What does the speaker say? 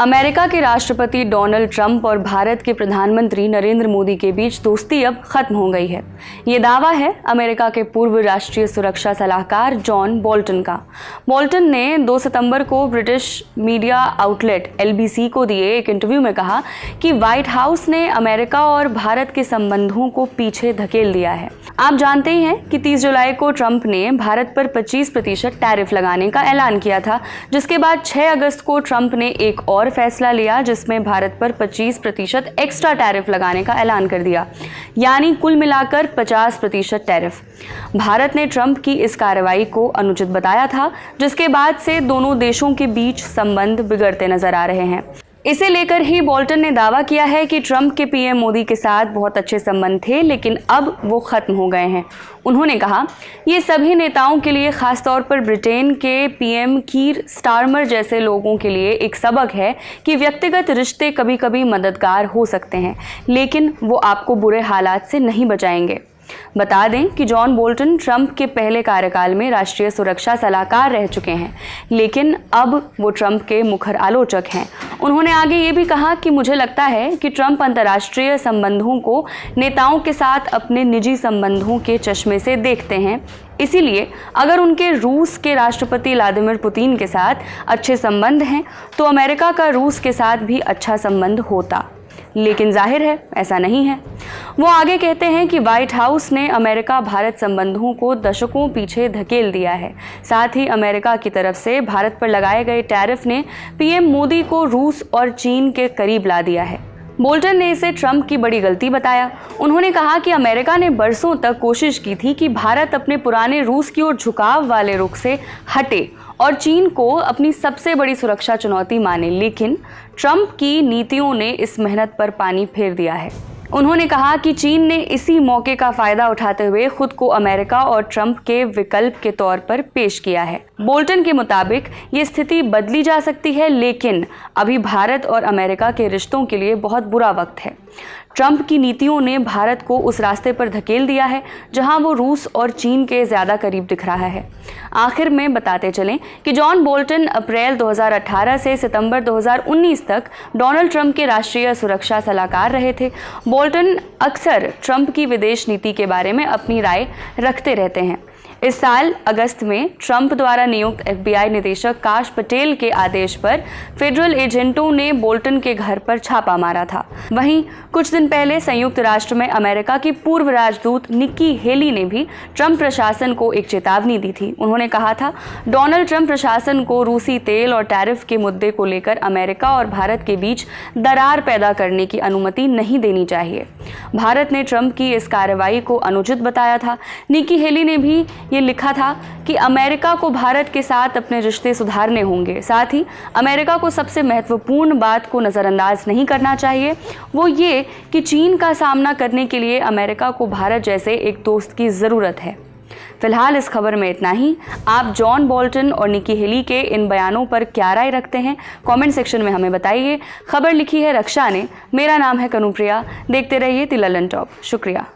America के राष्ट्रपति Donald Trump और भारत के प्रधानमंत्री नरेंद्र मोदी के बीच दोस्ती अब खत्म हो गई है। ये दावा है अमेरिका के पूर्व राष्ट्रीय सुरक्षा सलाहकार जॉन बोल्टन का। बोल्टन ने 2 सितंबर को ब्रिटिश मीडिया आउटलेट LBC को दिए एक इंटरव्यू में कहा कि व्हाइट हाउस ने अमेरिका और भारत के संबंधों को पीछे धकेल दिया है। आप जानते ही हैं कि 30 जुलाई को ट्रंप ने भारत पर 25% टैरिफ लगाने का ऐलान किया था, जिसके बाद 6 अगस्त को ट्रंप ने एक और फैसला लिया जिसमें भारत पर 25% एक्स्ट्रा टैरिफ लगाने का ऐलान कर दिया, यानी कुल मिलाकर 50% टैरिफ। भारत ने ट्रंप की इस कार्रवाई को अनुचित बताया था, जिसके बाद से दोनों देशों के बीच संबंध बिगड़ते नजर आ रहे हैं। इसे लेकर ही बोल्टन ने दावा किया है कि ट्रंप के PM मोदी के साथ बहुत अच्छे संबंध थे, लेकिन अब वो खत्म हो गए हैं। उन्होंने कहा, ये सभी नेताओं के लिए, खासतौर पर ब्रिटेन के PM कीर स्टारमर जैसे लोगों के लिए एक सबक है कि व्यक्तिगत रिश्ते कभी कभी मददगार हो सकते हैं, लेकिन वो आपको बुरे हालात से नहीं बचाएंगे। बता दें कि जॉन बोल्टन ट्रंप के पहले कार्यकाल में राष्ट्रीय सुरक्षा सलाहकार रह चुके हैं, लेकिन अब वो ट्रंप के मुखर आलोचक हैं। उन्होंने आगे ये भी कहा कि मुझे लगता है कि ट्रंप अंतर्राष्ट्रीय संबंधों को नेताओं के साथ अपने निजी संबंधों के चश्मे से देखते हैं। इसीलिए अगर उनके रूस के राष्ट्रपति व्लादिमीर पुतिन के साथ अच्छे संबंध हैं तो अमेरिका का रूस के साथ भी अच्छा संबंध होता, लेकिन जाहिर है ऐसा नहीं है। वो आगे कहते हैं कि व्हाइट हाउस ने अमेरिका भारत संबंधों को दशकों पीछे धकेल दिया है। साथ ही अमेरिका की तरफ से भारत पर लगाए गए टैरिफ ने PM मोदी को रूस और चीन के करीब ला दिया है। बोल्टन ने इसे ट्रंप की बड़ी गलती बताया। उन्होंने कहा कि अमेरिका ने बरसों तक कोशिश की थी कि भारत अपने पुराने रूस की ओर झुकाव वाले रुख से हटे और चीन को अपनी सबसे बड़ी सुरक्षा चुनौती माने, लेकिन ट्रंप की नीतियों ने इस मेहनत पर पानी फेर दिया है। उन्होंने कहा कि चीन ने इसी मौके का फायदा उठाते हुए खुद को अमेरिका और ट्रंप के विकल्प के तौर पर पेश किया है। बोल्टन के मुताबिक ये स्थिति बदली जा सकती है, लेकिन अभी भारत और अमेरिका के रिश्तों के लिए बहुत बुरा वक्त है। ट्रंप की नीतियों ने भारत को उस रास्ते पर धकेल दिया है जहां वो रूस और चीन के ज़्यादा करीब दिख रहा है। आखिर में बताते चलें कि जॉन बोल्टन अप्रैल 2018 से सितंबर 2019 तक डोनाल्ड ट्रंप के राष्ट्रीय सुरक्षा सलाहकार रहे थे। बोल्टन अक्सर ट्रंप की विदेश नीति के बारे में अपनी राय रखते रहते हैं। इस साल अगस्त में ट्रंप द्वारा नियुक्त FBI निदेशक काश पटेल के आदेश पर फेडरल एजेंटों ने बोल्टन के घर पर छापा मारा था। वहीं कुछ दिन पहले संयुक्त राष्ट्र में अमेरिका की पूर्व राजदूत निक्की हेली ने भी ट्रंप प्रशासन को एक चेतावनी दी थी। उन्होंने कहा था, डोनाल्ड ट्रंप प्रशासन को रूसी तेल और टैरिफ के मुद्दे को लेकर अमेरिका और भारत के बीच दरार पैदा करने की अनुमति नहीं देनी चाहिए। भारत ने ट्रंप की इस कार्रवाई को अनुचित बताया था। निक्की हेली ने भी ये लिखा था कि अमेरिका को भारत के साथ अपने रिश्ते सुधारने होंगे। साथ ही अमेरिका को सबसे महत्वपूर्ण बात को नज़रअंदाज नहीं करना चाहिए, वो ये कि चीन का सामना करने के लिए अमेरिका को भारत जैसे एक दोस्त की ज़रूरत है। फिलहाल इस खबर में इतना ही। आप जॉन बोल्टन और निक्की हेली के इन बयानों पर क्या राय रखते हैं, कमेंट सेक्शन में हमें बताइए। खबर लिखी है रक्षा ने। मेरा नाम है कनुप्रिया। देखते रहिए द ललन टॉप। शुक्रिया।